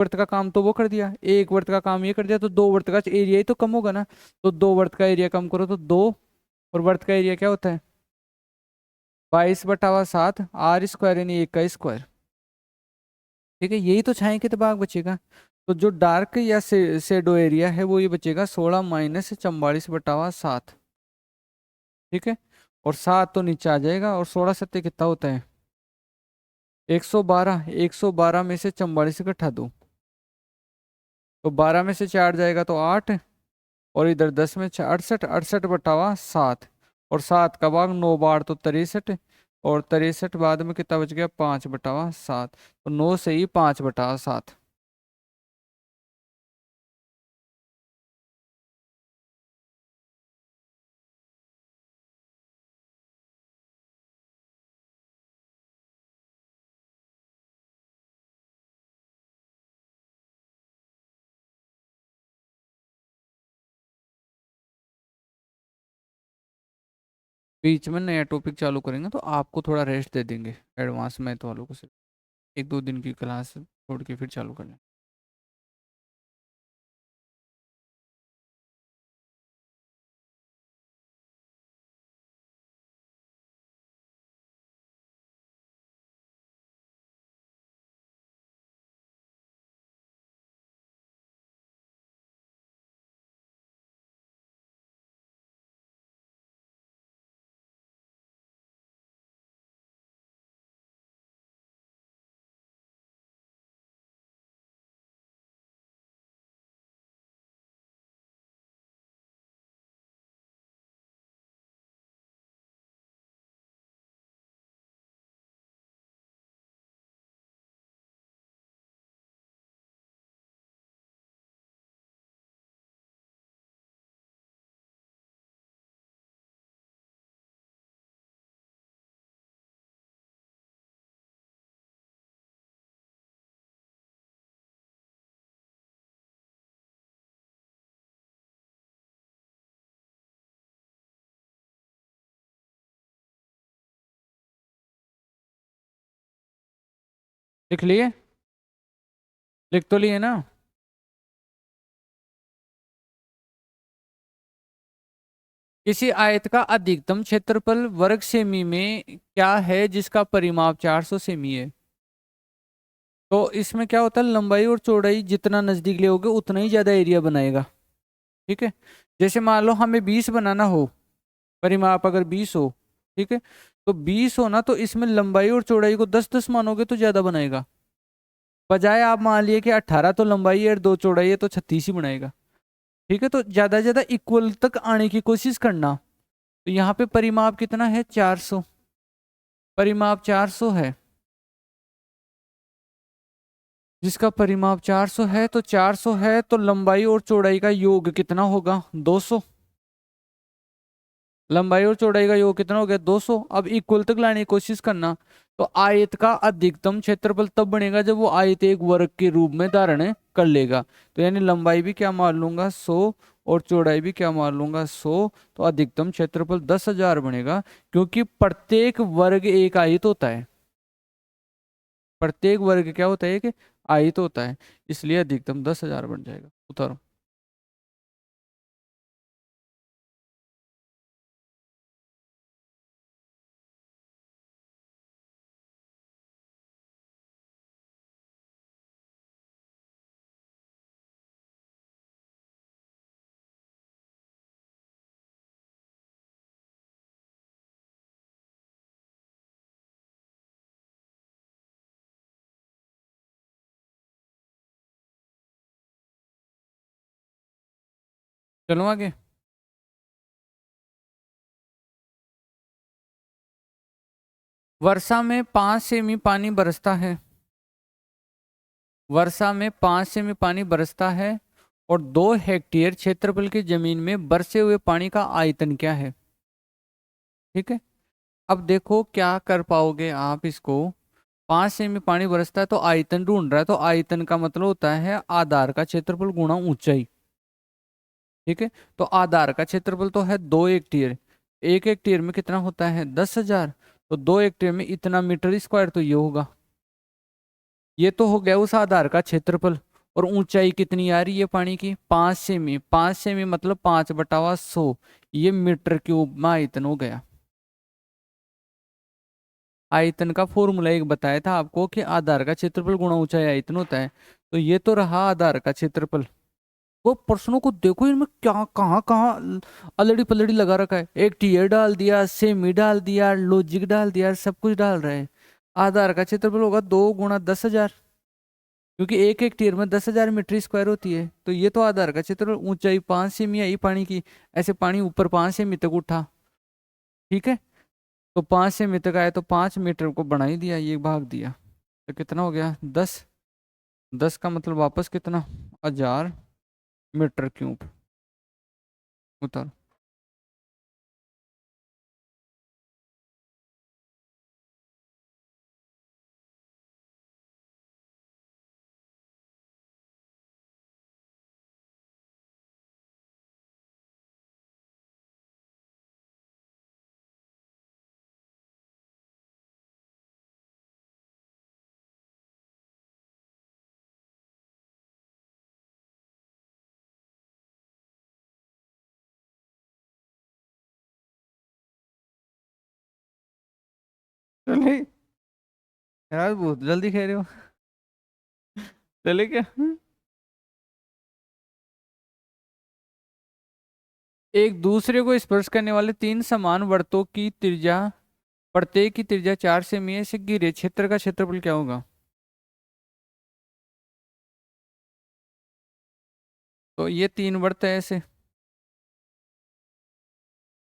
वर्त का काम तो वो कर दिया, एक वर्त का काम ये कर दिया, तो दो वर्त का एरिया ही तो कम होगा ना। तो दो वर्त का एरिया कम करो तो दो, और वर्त का एरिया क्या होता है 22/7 आर स्क्वायर यानी 1 का स्क्वायर। ठीक है, यही तो छाया के दिमाग बचेगा। तो जो डार्क या शेडो एरिया है वो ये बचेगा 16 - 44/7। ठीक है, और 7 तो नीचे आ जाएगा, और 16 × 7 कितना होता है 112। 112 में से 44 घटा दो, तो 12 में से 4 जाएगा तो 8, और इधर 10 में 68, 68/7। और 7 का भाग 9 बार तो 63, और 63 बाद में कितना बच गया 5/7। तो 9 से ही 5/7। बीच में नया टॉपिक चालू करेंगे तो आपको थोड़ा रेस्ट दे देंगे, एडवांस मैथ वालों को सिर्फ 1-2 दिन की क्लास छोड़ के फिर चालू करना। लिख लिए? लिख तो लिए ना? किसी आयत का अधिकतम क्षेत्रफल वर्ग सेमी में क्या है जिसका परिमाप 400 सेमी है? तो इसमें क्या होता है, लंबाई और चौड़ाई जितना नजदीक ले होगे उतना ही ज्यादा एरिया बनाएगा। ठीक है, जैसे मान लो हमें 20 बनाना हो, परिमाप अगर 20 हो, ठीक है, तो 20 हो ना, तो इसमें लंबाई और चौड़ाई को 10-10 मानोगे तो ज्यादा बनाएगा। बजाय आप मान लिए कि 18 तो लंबाई है और 2 चौड़ाई है तो 36 ही बनाएगा। ठीक है, तो ज्यादा से ज्यादा इक्वल तक आने की कोशिश करना। तो यहाँ पे परिमाप कितना है 400, परिमाप 400 है, जिसका परिमाप 400 है, तो 400 है तो लंबाई और चौड़ाई का योग कितना होगा 200। लंबाई और चौड़ाई का योग कितना हो गया 200। अब इक्वल तक लाने की कोशिश करना। तो आयत का अधिकतम क्षेत्रफल तब बनेगा जब वो आयत एक वर्ग के रूप में धारण कर लेगा। तो यानी लंबाई भी क्या मान लूंगा 100, और चौड़ाई भी क्या मान लूंगा 100। तो अधिकतम क्षेत्रफल 10,000 बनेगा, क्योंकि प्रत्येक वर्ग एक आयत होता है। प्रत्येक वर्ग क्या होता है, एक आयत होता है, इसलिए अधिकतम 10,000 बन जाएगा। उतारो। चलो आगे। वर्षा में 5 सेमी पानी बरसता है। वर्षा में 5 सेमी पानी बरसता है, और 2 हेक्टेयर क्षेत्रफल की जमीन में बरसे हुए पानी का आयतन क्या है? ठीक है, अब देखो क्या कर पाओगे आप इसको। 5 सेमी पानी बरसता है तो आयतन ढूंढ रहा है, तो आयतन का मतलब होता है आधार का क्षेत्रफल गुणा ऊंचाई। ठीक है, तो आधार का क्षेत्रफल तो है 2 हेक्टेयर, 1 हेक्टेयर में कितना होता है 10,000। तो 2 हेक्टेयर में इतना मीटर स्क्वायर, तो ये होगा, ये तो हो गया उस आधार का क्षेत्रफल। और ऊंचाई कितनी आ रही है पानी की, 5 सेमी। 5 सेमी मतलब 5/100, ये मीटर क्यूब में आयतन हो गया। आयतन का फॉर्मूला एक बताया था आपको कि आधार का क्षेत्रफल गुणा ऊंचाई आयतन होता है। तो ये तो रहा आधार का क्षेत्रफल। वो प्रश्नों को देखो, इनमें क्या कहाँ कहाँ अलड़ी पलड़ी लगा रखा है। एक टीयर डाल दिया, सेमी डाल दिया, लॉजिक डाल दिया, सब कुछ डाल रहे हैं। आधार का क्षेत्रफल होगा 2 × 10,000, क्योंकि एक एक टीयर में 10,000 मीटर स्क्वायर होती है। तो ये तो आधार का क्षेत्रफल। ऊंचाई 5 सेमी आई पानी की, ऐसे पानी ऊपर 5 सेमी तक उठा, ठीक है। तो 5 सेमी तक आया तो 5 मीटर को बढ़ा ही दिया, ये भाग दिया, तो कितना हो गया 10। 10 का मतलब वापस कितना, 1000 मीटर क्यूब। उतार। चले यार, बहुत जल्दी कह रहे हो। चले क्या। एक दूसरे को स्पर्श करने वाले 3 समान वृत्तों की त्रिज्या, प्रत्येक की त्रिज्या 4 सेमी है, से घिरे क्षेत्र का क्षेत्रफल क्या होगा। तो ये 3 वृत्त है ऐसे,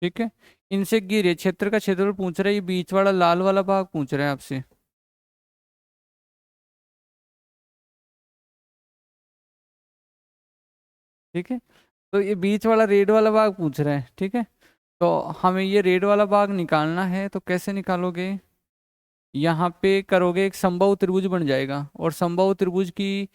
ठीक है। इनसे घिरे क्षेत्र का क्षेत्रफल पूछ रहा है, ये बीच वाला लाल वाला भाग पूछ रहा है आपसे, ठीक है। तो ये बीच वाला रेड वाला भाग पूछ रहा है, ठीक है। तो हमें ये रेड वाला भाग निकालना है, तो कैसे निकालोगे। यहाँ पे करोगे, एक समबाहु त्रिभुज बन जाएगा, और समबाहु त्रिभुज की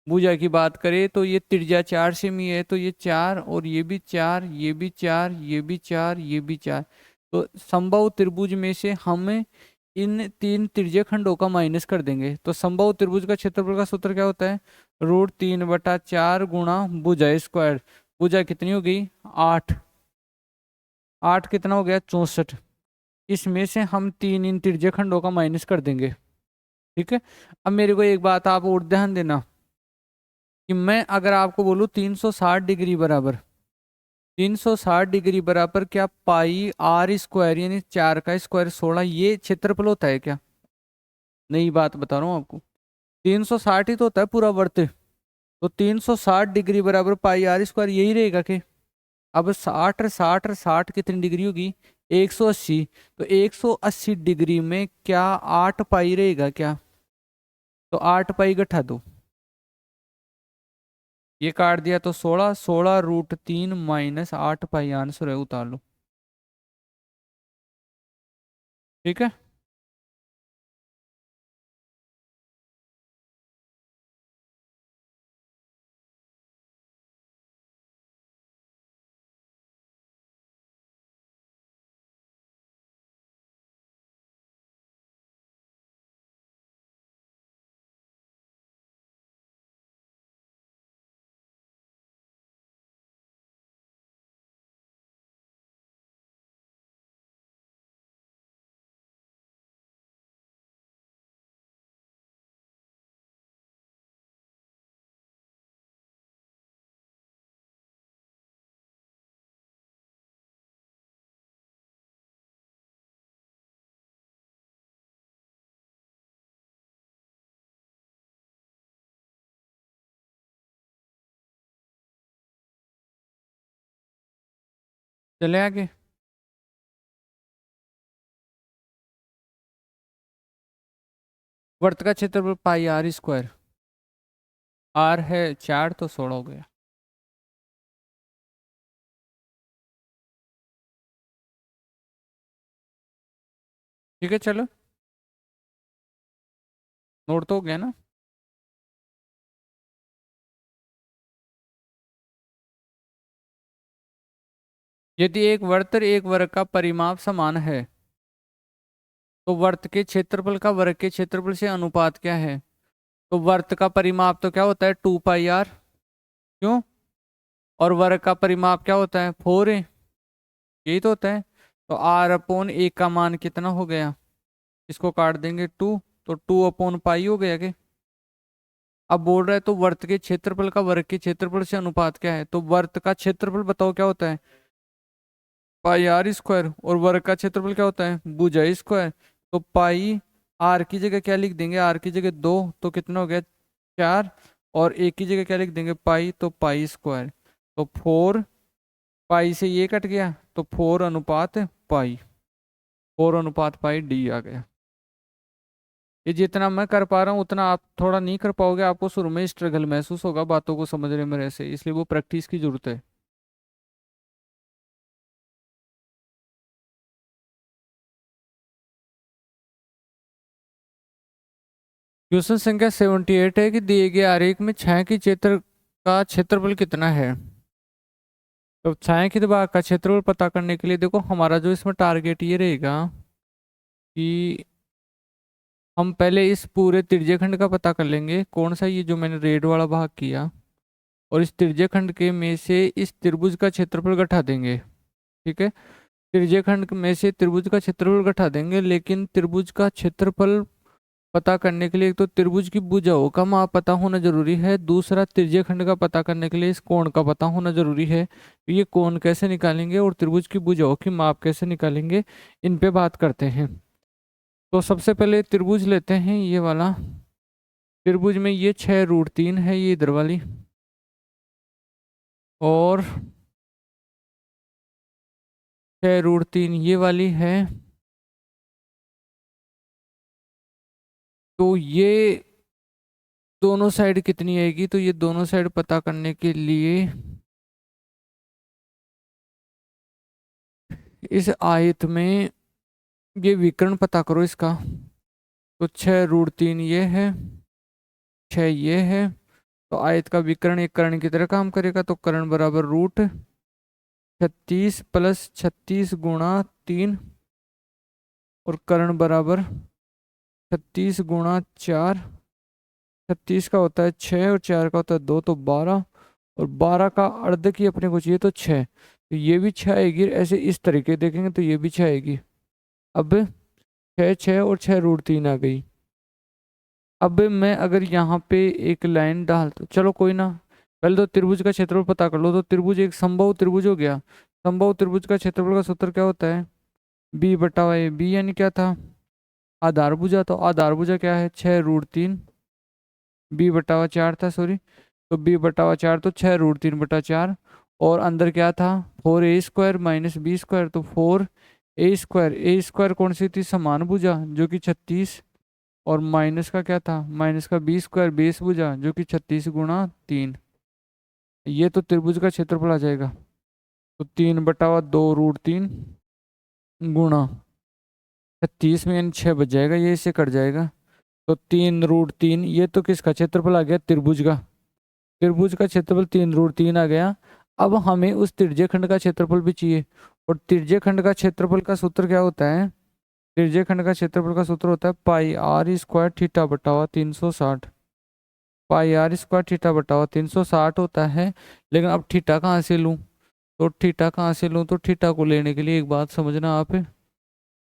भुजा की बात करें तो ये त्रिज्या 4 सेमी है, तो ये 4 और ये भी 4, ये भी 4, ये भी 4, ये भी 4। तो समबाहु त्रिभुज में से हम इन 3 त्रिज्यखंडों का माइनस कर देंगे। तो समबाहु त्रिभुज का क्षेत्रफल का सूत्र क्या होता है, √3/4 गुणा भुजा स्क्वायर। भुजा कितनी हो गई 8, 8 कितना हो गया 64। इसमें से हम इन त्रिज्यखंडों का माइनस कर देंगे, ठीक है। अब मेरे को एक बात आप और ध्यान देना, कि मैं अगर आपको बोलूँ 360 डिग्री बराबर, 360 डिग्री बराबर क्या πr² यानी 4 का स्क्वायर 16, ये क्षेत्रफल होता है क्या। नई बात बता रहा हूँ आपको, 360 ही तो होता है पूरा वर्त। तो 360 डिग्री बराबर πr², यही रहेगा कि। अब 60 कितनी डिग्री होगी, 180। तो 180 डिग्री में क्या 8 पाई रहेगा क्या। तो 8 पाई घटा दो, ये काट दिया तो 16, 16√3 -8 पाई आंसर है, उतार लो, ठीक है। चले आगे। वर्त का क्षेत्रफल πr², r है 4 तो 16 हो गया। ठीक है चलो, नोट तो हो गया ना। यदि एक वर्त और एक वर्ग का परिमाप समान है, तो वर्त के क्षेत्रफल का वर्ग के क्षेत्रफल से अनुपात क्या है। तो वर्त का परिमाप तो क्या होता है 2 पाई आर, क्यों? और वर्ग का परिमाप क्या होता है 4a, यही तो होता है। तो r/a का मान कितना हो गया, इसको काट देंगे 2, तो 2/पाई हो गया कि। अब बोल रहा है तो वर्त के क्षेत्रफल का वर्ग के क्षेत्रफल से अनुपात क्या है, तो वर्त का क्षेत्रफल बताओ क्या होता है πr², और वर्ग का क्षेत्रफल क्या होता है भुजा स्क्वायर। तो पाई आर की जगह क्या लिख देंगे, आर की जगह 2, तो कितना हो गया 4, और एक की जगह क्या लिख देंगे पाई, तो पाई²। तो 4 पाई से ये कट गया, तो 4/पाई, 4/पाई डी आ गया। ये जितना मैं कर पा रहा हूँ उतना आप थोड़ा नहीं कर पाओगे, आपको शुरू में स्ट्रगल महसूस होगा बातों को समझने में ऐसे, इसलिए वो प्रैक्टिस की जरूरत है। क्वेश्चन संख्या 78 है कि दिए गए आरेख में छाया के क्षेत्र का क्षेत्रफल कितना है। तो छाया की दीवार का क्षेत्रफल पता करने के लिए देखो हमारा जो इसमें टारगेट ये रहेगा कि हम पहले इस पूरे त्रिज्यखंड का पता कर लेंगे, कौन सा, ये जो मैंने रेड वाला भाग किया, और इस त्रिज्यखंड के में से इस त्रिभुज का क्षेत्रफल घटा देंगे। ठीक है, त्रिज्यखंड में से त्रिभुज का क्षेत्रफल घटा देंगे, लेकिन त्रिभुज का क्षेत्रफल पता करने के लिए एक तो त्रिभुज की भुजाओं का माप पता होना जरूरी है, दूसरा त्रिज्यखंड का पता करने के लिए इस कोण का पता होना जरूरी है। तो ये कोण कैसे निकालेंगे और त्रिभुज की भुजाओं की माप कैसे निकालेंगे, इन पे बात करते हैं। तो सबसे पहले त्रिभुज लेते हैं ये वाला। त्रिभुज में ये 6√3 है, ये इधर वाली, और 6√3 ये वाली है। तो ये दोनों साइड कितनी आएगी, तो ये दोनों साइड पता करने के लिए इस आयत में ये विकर्ण पता करो इसका। तो 6√3 ये है, 6 ये है, तो आयत का विकर्ण एक कर्ण की तरह काम करेगा, तो कर्ण बराबर √36 + 36 × 3, और कर्ण बराबर 36 × 4, 36 का होता है 6 और 4 का होता है 2, तो 12, और 12 का अर्ध की अपने को चाहिए तो 6, तो ये भी 6 आएगी। ऐसे इस तरीके देखेंगे तो ये भी 6 आएगी। अब 6 6 और 6√3 आ गई। अब मैं अगर यहाँ पे एक लाइन डाल, तो चलो कोई ना, पहले तो त्रिभुज का क्षेत्रफल पता कर लो। तो त्रिभुज एक समबाहु त्रिभुज हो गया। समबाहु त्रिभुज का क्षेत्रफल का सूत्र क्या होता है b/a, b यानी क्या था आधार भुजा, तो आधार भुजा क्या है 6√3, b/4 था सॉरी, तो b/4, तो 6√3/4, और अंदर क्या था 4a² - b², तो 4a², a² कौन सी थी समान भुजा जो कि 36, और माइनस का क्या था माइनस का b² बेस भुजा जो कि 36 × 3। ये तो त्रिभुज का क्षेत्रफल आ जाएगा। तो 3/2√3 गुणा 36 में यानी 6 बच जाएगा, ये इससे कट जाएगा। तो 3√3, ये तो किसका क्षेत्रफल आ गया त्रिभुज का, त्रिभुज का क्षेत्रफल 3√3 आ गया। अब हमें उस त्रिज्यखंड का क्षेत्रफल भी चाहिए, और त्रिज्यखंड का क्षेत्रफल का सूत्र क्या होता है, त्रिज्यखंड का क्षेत्रफल का सूत्र होता है πr² θ/360, πr²θ/360 होता है। लेकिन अब थीटा कहाँ से लूँ, तो थीटा कहाँ से लूँ, तो थीटा को लेने के लिए एक बात समझना आप,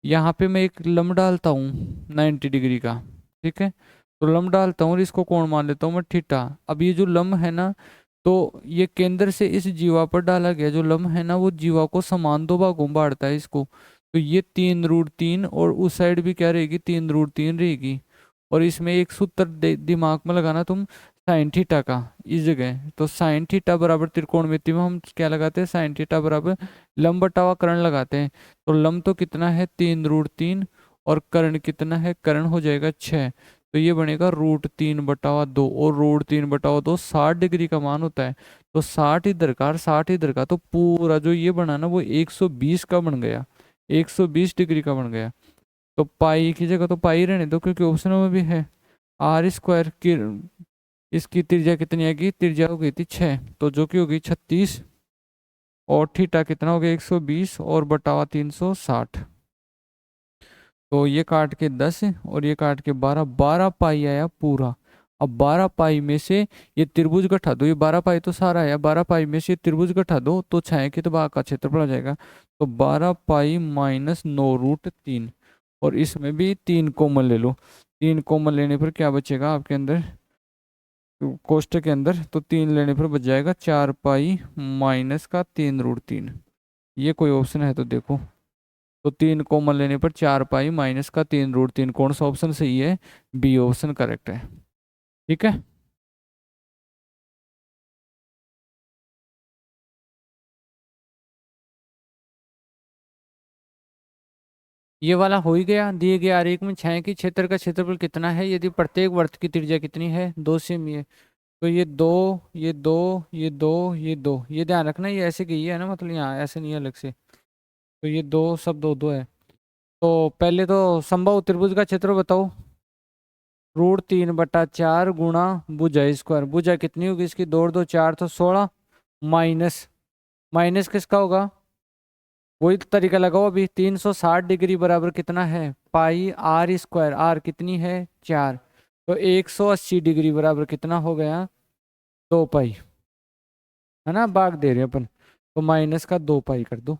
यहाँ पे मैं एक लंब डालता हूँ 90 डिग्री का, ठीक है, तो लंब डालता हूँ और इसको कोण मान लेता हूँ मैं थीटा। अब ये जो लंब है ना, तो ये केंद्र से इस जीवा पर डाला गया जो लंब है ना, वो जीवा को समान दो भागों में बांटता है इसको। तो ये 3√3, और उस साइड भी क्या रहेगी 3√3 रहेगी। और इसमें एक सूत्र दिमाग में लगाना तुम, साइन थीटा का इस जगह, तो साइन थीटा बराबर त्रिकोणमिति में हम क्या लगाते हैं, साइन थीटा बराबर लंब बटा कर्ण लगाते हैं। तो लंब तो कितना है 3√3, और कर्ण कितना है, कर्ण हो जाएगा 6, तो ये बनेगा √3/2, और √3/2 60 डिग्री का मान होता है। तो 60 इधर का और 60 इधर का, तो पूरा जो ये बना ना वो 120 का बन गया, 120 डिग्री का बन गया। तो पाई की जगह तो पाई रहने दो क्योंकि ऑप्शनों में भी है। r² की इसकी त्रिज्या कितनी आएगी, त्रिज्या हो गई थी 6, तो जो कि होगी 36, और थीटा कितना हो गया 120, और बटावा 360, तो ये काट के 10 और ये काट के 12, 12 पाई आया पूरा। अब 12 पाई में से ये त्रिभुज घटा दो, ये 12 पाई तो सारा है, 12 पाई में से त्रिभुज घटा दो तो छायांकित भाग का क्षेत्रफल आ जाएगा। तो 12 पाई माइनस 9√3, और इसमें भी 3 कॉमन ले लो। 3 कॉमन लेने पर क्या बचेगा आपके अंदर कोष्टक के अंदर, तो 3 लेने पर बच जाएगा 4 पाई माइनस का 3√3। ये कोई ऑप्शन है तो देखो। तो 3 कॉमन लेने पर 4 पाई माइनस का 3√3, कौन सा ऑप्शन सही है? बी ऑप्शन करेक्ट है। ठीक है। ये वाला हो ही गया। दिए गए आरेख में छायांकित क्षेत्र का क्षेत्रफल कितना है यदि प्रत्येक वर्त की त्रिज्या कितनी है? 2 सेमी है। तो ये 2, ये 2, ये 2, ये 2, ये ध्यान रखना ये ऐसे की है ना, मतलब यहाँ ऐसे नहीं है अलग से। तो ये 2 सब 2 2 है। तो पहले तो समबाहु त्रिभुज का क्षेत्र बताओ। √3/4 गुणा भुजा स्क्वायर। भुजा कितनी होगी इसकी? 2 और 2 4, तो 16 माइनस, माइनस किसका होगा? वही तो तरीका लगाओ अभी। 360 डिग्री बराबर कितना है? पाई आर स्क्वायर। आर कितनी है? 4। तो 180 डिग्री बराबर कितना हो गया? 2 पाई, है ना, भाग दे रहे हैं अपन। तो माइनस का 2 पाई कर दो,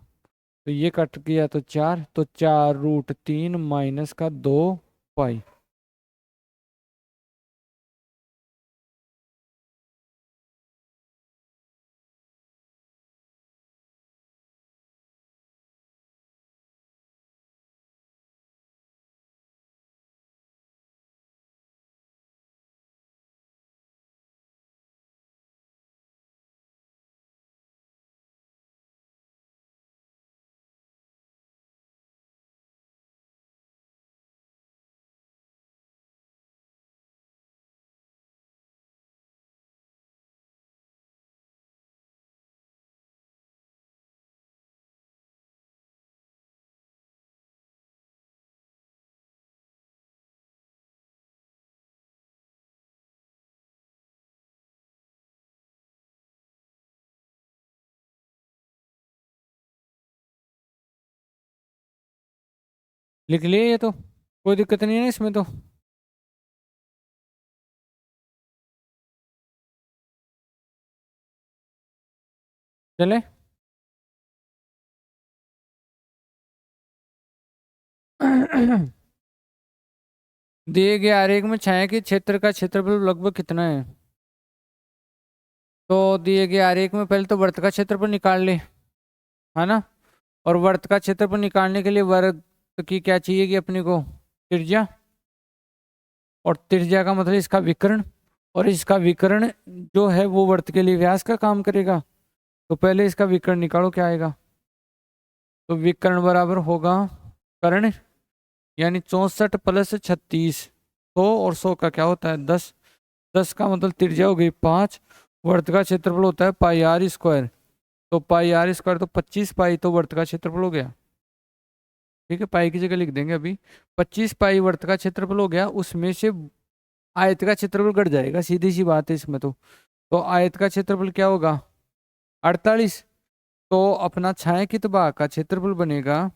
तो ये कट गया तो 4, तो 4√3 माइनस का 2 पाई। लिख लिए ये तो, कोई दिक्कत नहीं है ना इसमें तो। चले। दिए गए आरेख में छायांकित क्षेत्र का क्षेत्रफल लगभग कितना है? तो दिए गए आरेख में पहले तो वृत्त का क्षेत्रफल निकाल ले, है ना। और वृत्त का क्षेत्रफल निकालने के लिए वर्ग की क्या चाहिए कि अपने को? त्रिज्या। और त्रिज्या का मतलब इसका विकर्ण, और इसका विकर्ण जो है वो वृत्त के लिए व्यास का काम करेगा। तो पहले इसका विकर्ण निकालो, क्या आएगा? तो विकर्ण बराबर होगा कर्ण, यानी 64 प्लस 36, 100, और 100 का क्या होता है? 10। 10 का मतलब त्रिज्या हो गई 5। वर्त का क्षेत्रफल होता है पाई आर स्क्वायर। तो पाई आर स्क्वायर तो 25 पाई तो वर्त का क्षेत्रफल हो गया। ठीक है, पाई की जगह लिख देंगे अभी। 25 पाई वर्त का क्षेत्रफल हो गया, उसमें से आयत का क्षेत्रफल घट जाएगा, सीधी सी बात है इसमें तो आयत का क्षेत्रफल क्या होगा? 48। तो अपना छायांकित भाग का क्षेत्रफल बनेगा,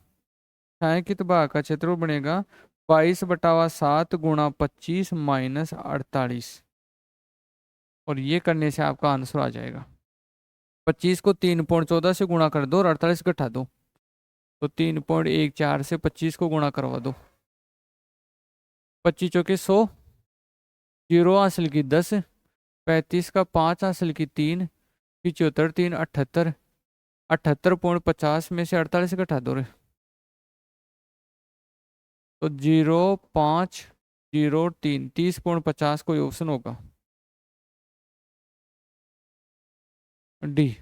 छायांकित भाग का क्षेत्रफल बनेगा 22/7 गुणा 25 माइनस 48। और ये करने से आपका आंसर आ जाएगा। 25 को 3.14 से गुणा कर दो और 48 घटा दो, तो 3.14 से 25 को गुणा करवा दो। 25 चौके 100, 0 हासिल की 10, 35 का 5 हासिल की 3, 75 3 78, 78.50 में से 48 घटा दो रे, तो 0.503, 30.50 कोई ऑप्शन होगा? डी।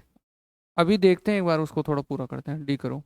अभी देखते हैं एक बार उसको, थोड़ा पूरा करते हैं। डी करो।